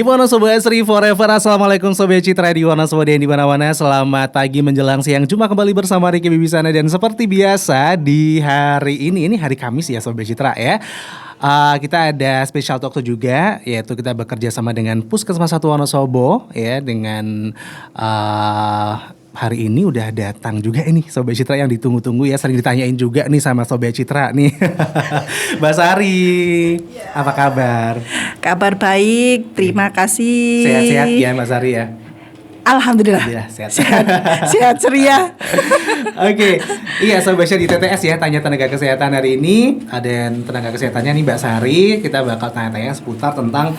Keep on Sobat Sri Forever. Assalamualaikum Sobat Citra di Wonosobo dan di mana-mana. Selamat pagi menjelang siang. Jumpa kembali bersama Ricky Bibisana. Dan seperti biasa di hari ini hari Kamis ya Sobat Citra ya. Kita ada special talk juga, yaitu kita bekerja sama dengan Puskesmas 1 Wonosobo ya, dengan hari ini udah datang juga ini Sobat Citra yang ditunggu-tunggu ya, sering ditanyain juga nih sama Sobat Citra nih. Mbak Sari, apa kabar? Kabar baik, terima kasih. Sehat-sehat ya Mbak Sari ya? Alhamdulillah sehat ceria. Oke, iya Sobat Citra di TTS ya, tanya tenaga kesehatan hari ini. Ada tenaga kesehatannya nih Mbak Sari. Kita bakal tanya-tanya seputar tentang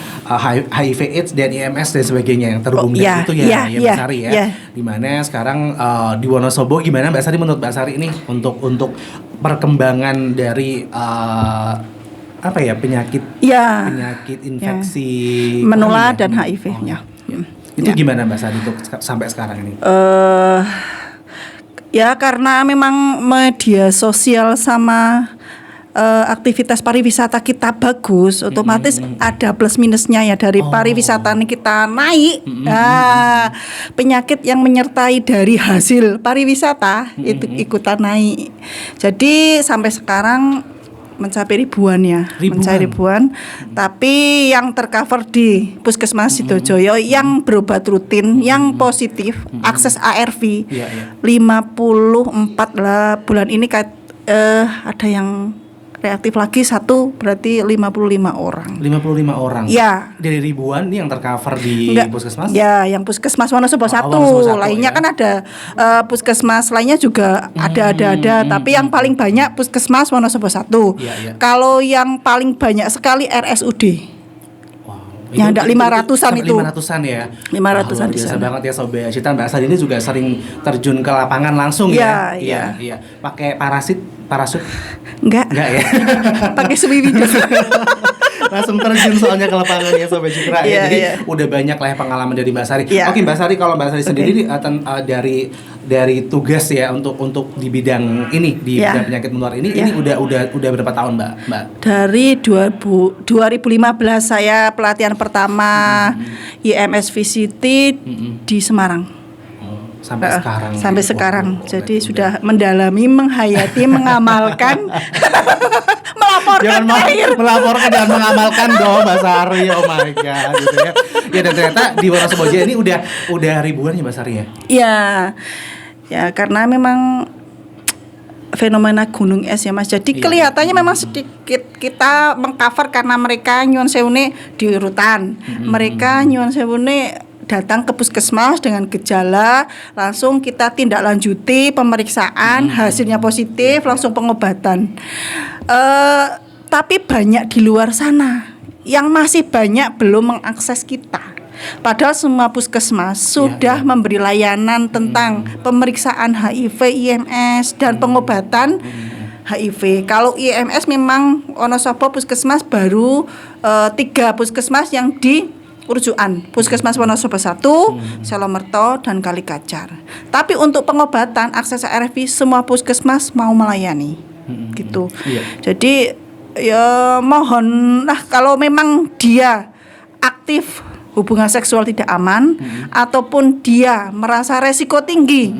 HIV AIDS dan IMS dan sebagainya yang terhubung dengan itu ya Mbak Sari ya. Dimana sekarang di Wonosobo gimana Mbak Sari, menurut Mbak Sari ini untuk perkembangan dari penyakit infeksi menular dan HIV-nya. Itu gimana Mbak Sari untuk sampai sekarang ini? Ya karena memang media sosial sama aktivitas pariwisata kita bagus, otomatis ada plus minusnya ya dari pariwisata kita naik. Penyakit yang menyertai dari hasil pariwisata itu ikutan naik. Jadi sampai sekarang mencapai ribuan. Tapi yang tercover di Puskesmas Sidojoyo yang berobat rutin, yang positif, akses ARV 54 lah bulan ini ada yang reaktif lagi satu, berarti 55 orang. 55 orang? Ya. Dari ribuan nih yang tercover di Puskesmas? Ya, yang Puskesmas Wonosobo 1. Lainnya ya? Kan ada Puskesmas lainnya juga ada. Tapi yang paling banyak Puskesmas Wonosobo 1. Ya. Kalau yang paling banyak sekali RSUD. Ya ada 500-an itu. 500-an ya. 500-an di biasa sana. Banget ya Sobat Citra. Mbak Sari ini juga sering terjun ke lapangan langsung ya. Iya. Pakai parasut? Enggak ya. Pakai swimming. Langsung terjun soalnya ke lapangan ya Sobat Citra ya. Jadi udah banyak lah ya pengalaman dari Mbak Sari. Oke Mbak Sari, kalau Mbak Sari sendiri dari tugas ya untuk di bidang ini, di bidang penyakit menular ini udah berapa tahun Mbak? Dari 2015 saya pelatihan pertama IMS VCT di Semarang. Sampai sekarang. Jadi sudah mendalami, menghayati, mengamalkan, melaporkan melaporkan dan mengamalkan dong Mbak Sari. Oh my god gitu ya. Ya dan ternyata di Wonosobo ini udah ribuan ya Mbak Sari ya. Iya. Ya karena memang fenomena gunung es ya Mas. Jadi kelihatannya memang sedikit kita mengcover karena mereka nyuwun sewune di urutan. Mereka nyuwun sewune datang ke puskesmas dengan gejala, langsung kita tindak lanjuti pemeriksaan, hasilnya positif, langsung pengobatan. Tapi banyak di luar sana yang masih banyak belum mengakses kita. Padahal semua puskesmas sudah memberi layanan tentang pemeriksaan HIV, IMS dan pengobatan HIV. Kalau IMS memang Wonosobo puskesmas baru 3 puskesmas yang di rujukan Puskesmas Wonosobo 1, Salomerto dan Kalikacar. Tapi untuk pengobatan akses ARV semua puskesmas mau melayani. Gitu. Jadi ya mohon kalau memang dia aktif hubungan seksual tidak aman ataupun dia merasa resiko tinggi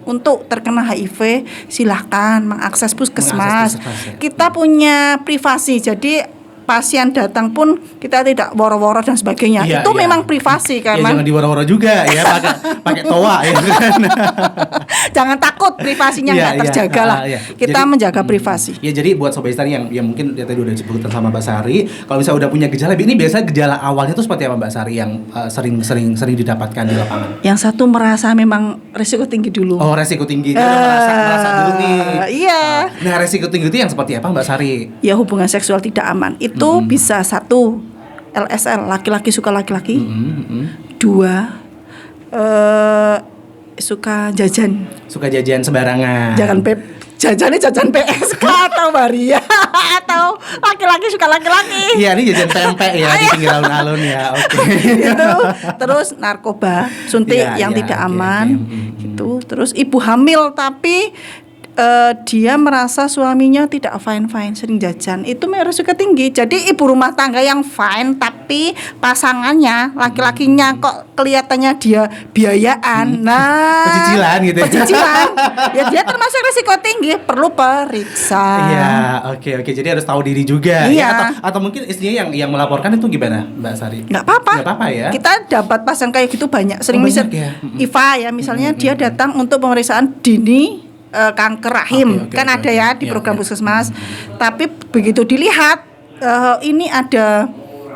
untuk terkena HIV, silahkan mengakses puskesmas. Kita punya privasi, jadi pasien datang pun kita tidak woro-woro dan sebagainya. Itu memang privasi karena jangan diwaro-woro juga ya, pakai toa ya kan. Jangan takut privasinya nggak terjaga lah. Kita jadi, menjaga privasi. Ya jadi buat Sobat Citra yang mungkin tadi udah disebutkan sama Mbak Sari, kalau misalnya udah punya gejala ini biasanya gejala awalnya itu seperti apa Mbak Sari yang sering didapatkan di lapangan? Yang satu merasa memang resiko tinggi dulu. Oh, resiko tinggi. Merasa dulu nih. Iya. Nah, resiko tinggi itu yang seperti apa Mbak Sari? Ya hubungan seksual tidak aman. Itu bisa 1 LSL, laki-laki suka laki-laki. 2 suka jajan sembarangan. Jajan PSK atau Maria atau laki-laki suka laki-laki. Iya, ini jajan pempek ya di pinggir alun-alun ya. Oke. Itu terus narkoba, suntik yang tidak aman. Gitu. Terus ibu hamil tapi dia merasa suaminya tidak fine, sering jajan, itu memang resiko tinggi. Jadi ibu rumah tangga yang fine tapi pasangannya laki-lakinya kok kelihatannya dia biayaan, nah Pecicilan gitu ya. pecicilan, ya dia termasuk resiko tinggi, perlu periksa. Iya, oke. Jadi harus tahu diri juga. Iya. Ya, atau mungkin istrinya yang melaporkan itu gimana, Mbak Sari? Nggak apa-apa. Nggak apa-apa ya. Kita dapat pasien kayak gitu banyak. Sering Banyak misal ya? IVA ya, misalnya dia datang untuk pemeriksaan dini kanker rahim, Oke, kan ada ya di Iya, program iya. puskesmas. Tapi begitu dilihat ini ada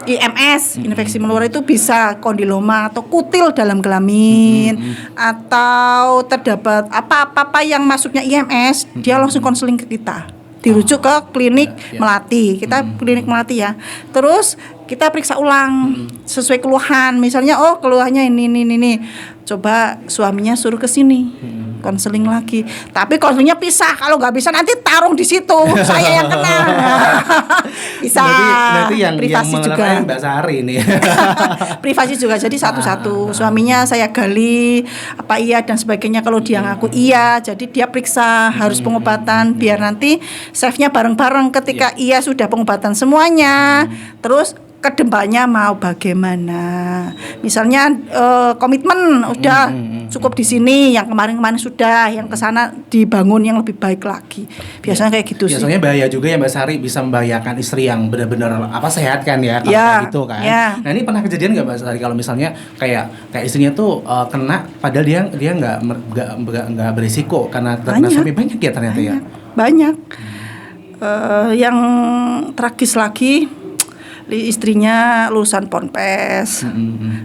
IMS, infeksi menular, itu bisa kondiloma atau kutil dalam kelamin, atau terdapat apa-apa yang masuknya IMS, dia langsung konseling ke kita. Dirujuk ke klinik Iya. Melati. Kita klinik Melati ya. Terus kita periksa ulang sesuai keluhan. Misalnya keluhannya ini. Coba suaminya suruh ke sini. Konseling lagi. Tapi konselingnya pisah. Kalau nggak bisa nanti tarung di situ. Saya yang kena. Bisa. Berarti yang privasi juga. mengenai Mbak Sari nih. Privasi juga, jadi satu-satu. Suaminya saya gali apa iya dan sebagainya. Kalau dia ngaku iya, jadi dia periksa harus pengobatan biar nanti save-nya bareng-bareng. Ketika iya sudah pengobatan semuanya, terus kedepannya mau bagaimana. Misalnya komitmen udah cukup di sini, yang kemarin-kemarin sudah, yang kesana dibangun yang lebih baik lagi. Biasanya kayak gitu sih. Biasanya bahaya juga ya Mbak Sari, bisa membahayakan istri yang benar-benar sehat kan ya, kalau Ya, kayak gitu kan. ya. Nah ini pernah kejadian nggak Mbak Sari kalau misalnya kayak istrinya tuh kena padahal dia nggak berisiko karena terkena Banyak. sampai banyak ya ternyata ya. Banyak. Yang tragis lagi, istrinya lulusan Ponpes.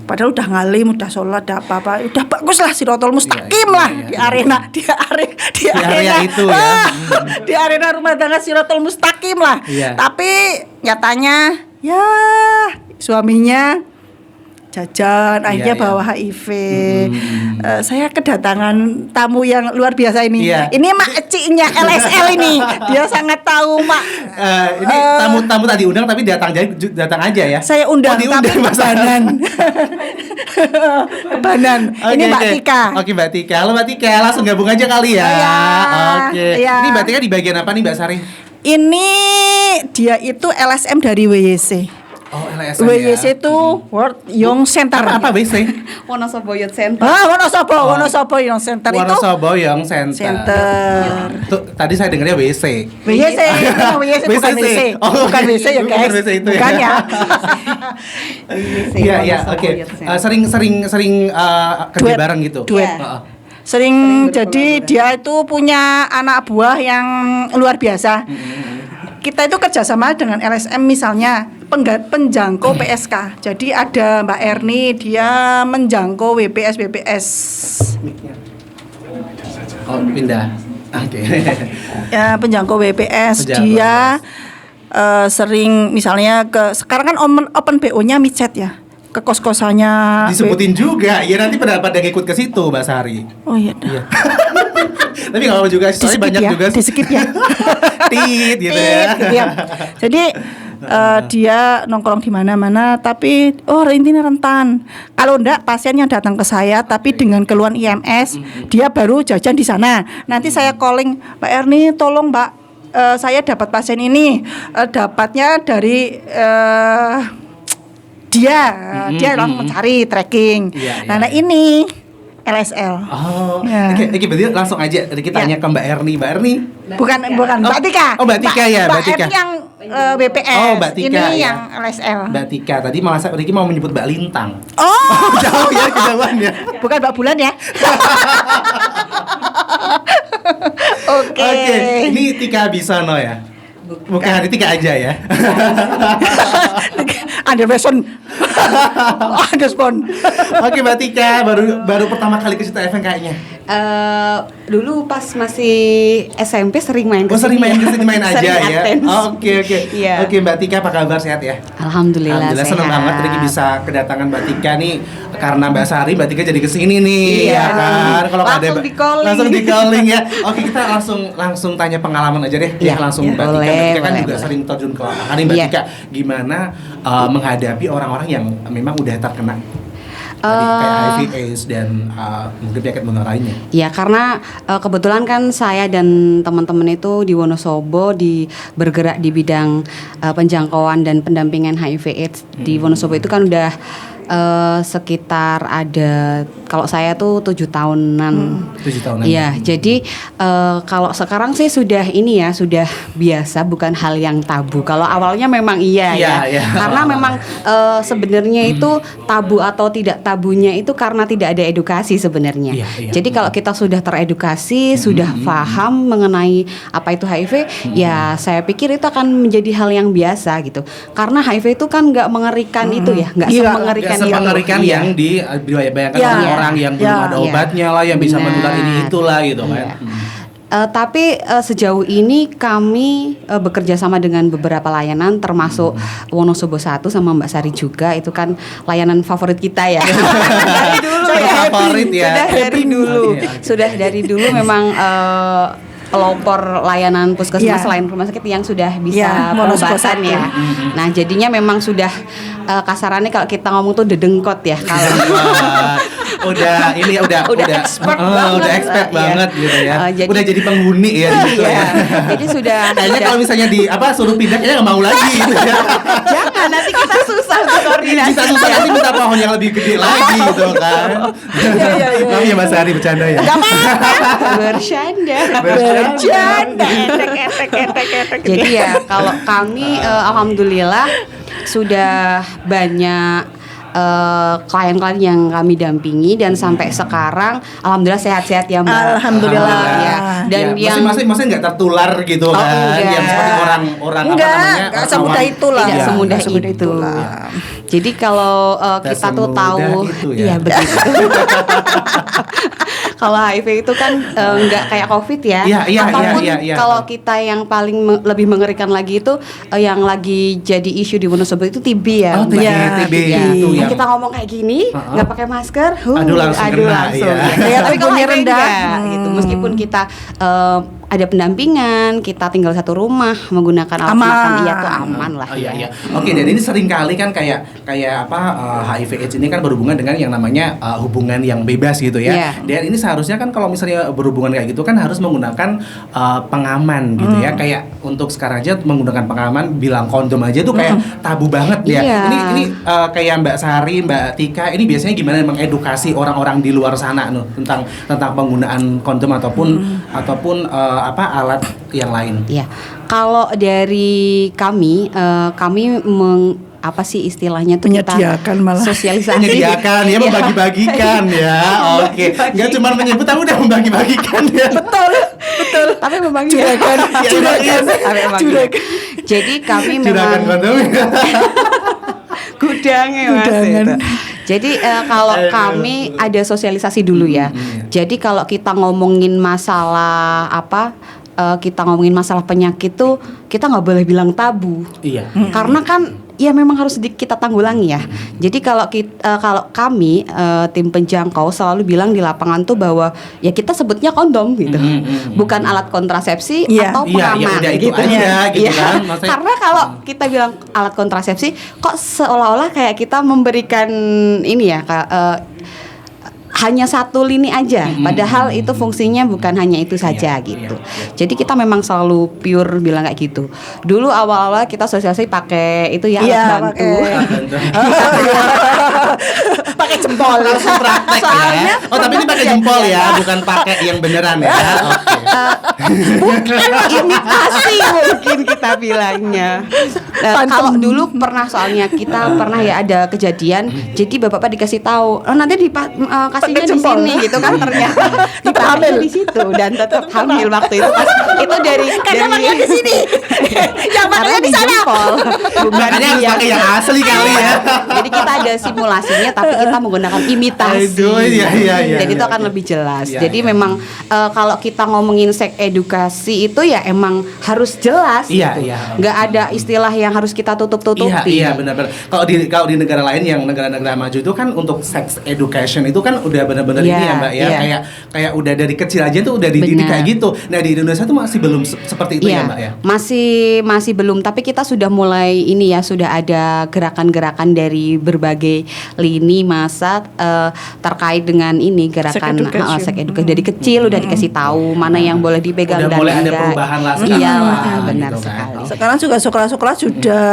Padahal udah ngalim, udah sholat, udah apa-apa, udah bagus lah, Sirotol Mustaqim lah di arena area itu ya. Di arena rumah tangga Sirotol Mustaqim lah. Iya. Tapi nyatanya ya suaminya jajan, akhirnya Iya. bawa HIV. Saya kedatangan tamu yang luar biasa ini. Iya. Ini mak eciknya LSL ini. Dia sangat tahu mak. Ini tamu tadi undang tapi datang aja ya. Saya undang, diundang, tapi Mas. kebanan. Kebanan. Ini Mbak Tika. Oke Mbak Tika. Halo Mbak Tika, langsung gabung aja kali ya. Iya. Oke. Iya. Ini Mbak Tika di bagian apa nih Mbak Sari? Ini dia itu LSM dari WYC. Oh LSM WYC ya. itu World Young Center. Apa WC? Wonosobo Youth Center. Wonosobo Young Center itu. Wonosobo Young Center. Center. Tuh, tadi saya dengarnya WC. WYC, bukan WCC. WC. Oh, Bukan WC ya bukan guys. WC itu ya. Bukan ya. Iya iya Wonosobo oke. Youth Center. Sering kerja Duet. bareng gitu. Duet. Heeh. Sering, jadi dia itu punya anak buah yang luar biasa. Kita itu kerjasama dengan LSM, misalnya penjangkau PSK. Jadi ada Mbak Erni, dia menjangkau BPS. Oh pindah. Oke. Ya, penjangkau BPS. Penjangkau Dia sering misalnya sekarang kan open BO-nya micet ya. Ke kos-kosannya. Disebutin juga. Ya nanti pada ikut ke situ Mbak Sari. Oh iya. Tapi nggak apa-apa juga, soalnya banyak juga Di skip ya. tit gitu Tit, ya. gitu ya. Jadi dia nongkrong di mana-mana, tapi intinya rentan. Kalau enggak, pasien yang datang ke saya tapi dengan keluhan IMS, dia baru jajan di sana. Nanti saya calling, Mbak Erni, tolong Mbak, saya dapat pasien ini, dapatnya dari dia langsung mencari tracking. Iya, iya. Nah ini LSL. Oh, Ya. oke, berarti langsung aja kita tanya ke Mbak Erni. Mbak Erni. Bukan Mbak Tika. Oh, Mbak Tika ya, Mbak Tika. Mbak yang BPS. Oh, Mbak Tika, Ini ya. yang LSL. Mbak Tika tadi malah Riki mau menyebut Mbak Lintang. Oh, Jauh ya kejauhan ya. bukan Mbak Bulan ya. Oke. Oke, ini Tika Bisono ya. Bukan Tika aja ya. Anderson. Anderson. Oke Mbak Tika, baru pertama kali ke Cita FM kayaknya. Dulu pas masih SMP sering main ke Oh sering sini main ya. kesini main aja Sering ya. attend. Oke. Iya. Oke Mbak Tika, apa kabar, sehat ya? Alhamdulillah senang sehat. banget Riki bisa kedatangan Mbak Tika nih, karena Mbak Sari Mbak Tika jadi kesini nih. Iya. Ya kan. Kalau nggak Langsung di-calling. langsung di calling ya. Oke, kita langsung tanya pengalaman aja deh. Iya, Langsung iya. Mbak Tika. Boleh, Mbak Tika kan boleh, juga boleh. sering terjun ke lapangan nih Mbak Iya. Tika. Gimana menghadapi orang-orang yang memang udah terkena? Tadi kayak HIV/AIDS dan mungkin penyakit menular lainnya. Ya karena kebetulan kan saya dan teman-teman itu di Wonosobo bergerak di bidang penjangkauan dan pendampingan HIV/AIDS di Wonosobo itu kan udah sekitar ada, kalau saya tuh 7 tahunan. 7 tahunan. Iya, jadi kalau sekarang sih sudah ini ya, sudah biasa, bukan hal yang tabu. Kalau awalnya memang iya ya. Karena memang sebenarnya itu tabu atau tidak tabunya itu karena tidak ada edukasi sebenarnya. Jadi kalau kita sudah teredukasi, sudah paham mengenai apa itu HIV, ya saya pikir itu akan menjadi hal yang biasa gitu. Karena HIV itu kan nggak mengerikan itu ya, nggak semengerikan semengerikan yang dibayangkan orang yang belum ada obatnya lah, yang bisa menular ini itulah gitu kan. Tapi sejauh ini kami bekerja sama dengan beberapa layanan, termasuk Wonosobo 1 sama Mbak Sari juga. Itu kan layanan favorit kita ya. Dari dulu ya. Favorit ya. Sudah dari dulu memang pelopor layanan puskesmas selain rumah sakit yang sudah bisa pengobatan ya. Nah jadinya memang sudah kasarannya kalau kita ngomong tuh dedengkot ya kalau udah expert banget gitu ya. Udah jadi penghuni ya gitu ya. Jadi sudah kayaknya kalau misalnya suruh pindah kayaknya nggak mau lagi gitu ya. Jangan, nanti kita susah untuk koordinasi. Kita susah nanti minta pohon yang lebih gede lagi gitu kan. Maaf ya Mas Ari, bercanda ya. Gak apa-apa. Bercanda. Jadi ya kalau kami alhamdulillah sudah banyak klien-klien yang kami dampingi dan sampai sekarang alhamdulillah sehat-sehat ya Mbak. Alhamdulillah. Ya. Dan yang masing-masing nggak tertular gitu kan. Yang seperti orang nggak semudah itulah. Tidak semudah itu. Jadi kalau kita tuh tahu iya begitu. Kalau HIV itu kan nggak kayak COVID ya. Ataupun kalau kita yang paling lebih mengerikan lagi itu yang lagi jadi isu di Wonosobo itu TB ya. TB itu ya. Kita ngomong kayak gini nggak pakai masker, aduh langsung. Tapi kalau HIV rendah gitu, meskipun kita ada pendampingan, kita tinggal satu rumah menggunakan alat makan, iya tuh aman lah. Iya. Oke, dan ini sering kali kan kayak HIV/AIDS ini kan berhubungan dengan yang namanya hubungan yang bebas gitu ya. Dan ini seharusnya kan kalau misalnya berhubungan kayak gitu kan harus menggunakan pengaman gitu ya. Kayak untuk sekarang aja menggunakan pengaman, bilang kondom aja tuh kayak tabu banget ya. Ini kayak Mbak Sari, Mbak Tika, ini biasanya gimana mengedukasi orang-orang di luar sana tentang penggunaan kondom ataupun alat yang lain. Ya, kalau dari kami apa sih istilahnya tuh, menyediakan malah sosialisasi, menyediakan ya, membagi-bagikan ya. Oke, nggak cuma menyebut, tapi udah membagi-bagikan ya. Betul. Tapi membagikan. Juragan. Jadi kami memang gudangnya Mas itu. Jadi kalau kami ada sosialisasi dulu ya. Jadi kalau kita ngomongin masalah kita ngomongin masalah penyakit tuh kita nggak boleh bilang tabu. Iya. Karena kan ya memang harus kita tanggulangi ya. Jadi kalau kami tim penjangkau selalu bilang di lapangan tuh bahwa ya kita sebutnya kondom gitu. Bukan alat kontrasepsi atau pengaman gitu aja gitu kan. Karena kalau kita bilang alat kontrasepsi kok seolah-olah kayak kita memberikan ini ya hanya satu lini aja, padahal itu fungsinya bukan hanya itu saja gitu. Jadi kita memang selalu pure bilang kayak gitu. Dulu awal-awal kita sosialisasi pakai itu ya alat bantu. Pakai jempol. Langsung praktek ya. Tapi ini pakai jempol ya, bukan pakai yang beneran ya. Bukan imitasi mungkin kita bilangnya. Kalau dulu pernah, soalnya kita pernah ya ada kejadian, jadi bapak-bapak dikasih tahu, nanti kasihnya di sini gitu kan, ternyata hamil di situ dan tetap hamil waktu itu pas itu dari di sini. Yang makanya di sana. Makanya harus pakai yang asli kali ya. Jadi kita ada simulasinya tapi kita menggunakan imitasi. Jadi itu akan lebih jelas. Jadi memang kalau kita ngomongin seks edukasi itu ya emang harus jelas gitu. Nggak ada istilah yang harus kita tutup-tutupi. Iya benar-benar. Kalau di negara lain yang negara-negara maju itu kan untuk sex education itu kan udah benar-benar ini ya Mbak ya. Kayak udah dari kecil aja tuh udah dididik kayak gitu. Nah di Indonesia tuh masih belum seperti itu ya Mbak ya. Masih belum, tapi kita sudah mulai ini ya, sudah ada gerakan-gerakan dari berbagai lini masa terkait dengan ini gerakan Sex education. sex education. Dari kecil udah dikasih tahu mana yang boleh dipegang Udah dan mulai ada enggak. perubahan lah sekarang Iya, lah, benar gitu kan. sekali. Sekarang juga sekolah-sekolah sudah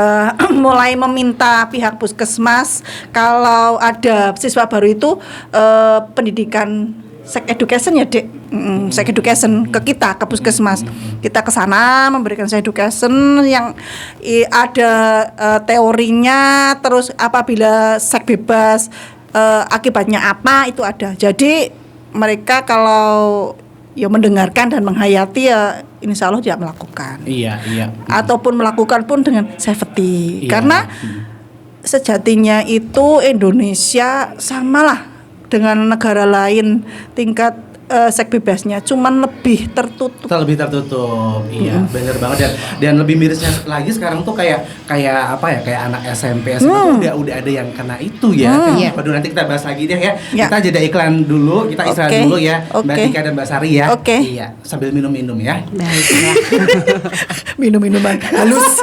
mulai meminta pihak puskesmas kalau ada siswa baru itu pendidikan sex education ya Dek. Sex education ke kita, ke puskesmas. Kita ke sana memberikan sex education yang ada teorinya, terus apabila seks bebas akibatnya apa itu ada. Jadi mereka kalau ya mendengarkan dan menghayati ya insya Allah tidak melakukan. Iya. Ataupun melakukan pun dengan safety. Iya. Karena sejatinya itu Indonesia samalah dengan negara lain tingkat seks bebasnya, cuman lebih tertutup. Lebih tertutup, iya bener banget dan lebih mirisnya lagi sekarang tuh kayak apa ya, kayak anak SMP SMA tuh udah ada yang kena itu ya. Waduh, nanti kita bahas lagi deh ya. Kita jeda iklan dulu, kita istirahat Oke. dulu ya, Mbak Oke. Tika dan Mbak Sari ya. Oke. Iya, sambil minum-minum ya. Baiklah. Minum-minuman halus.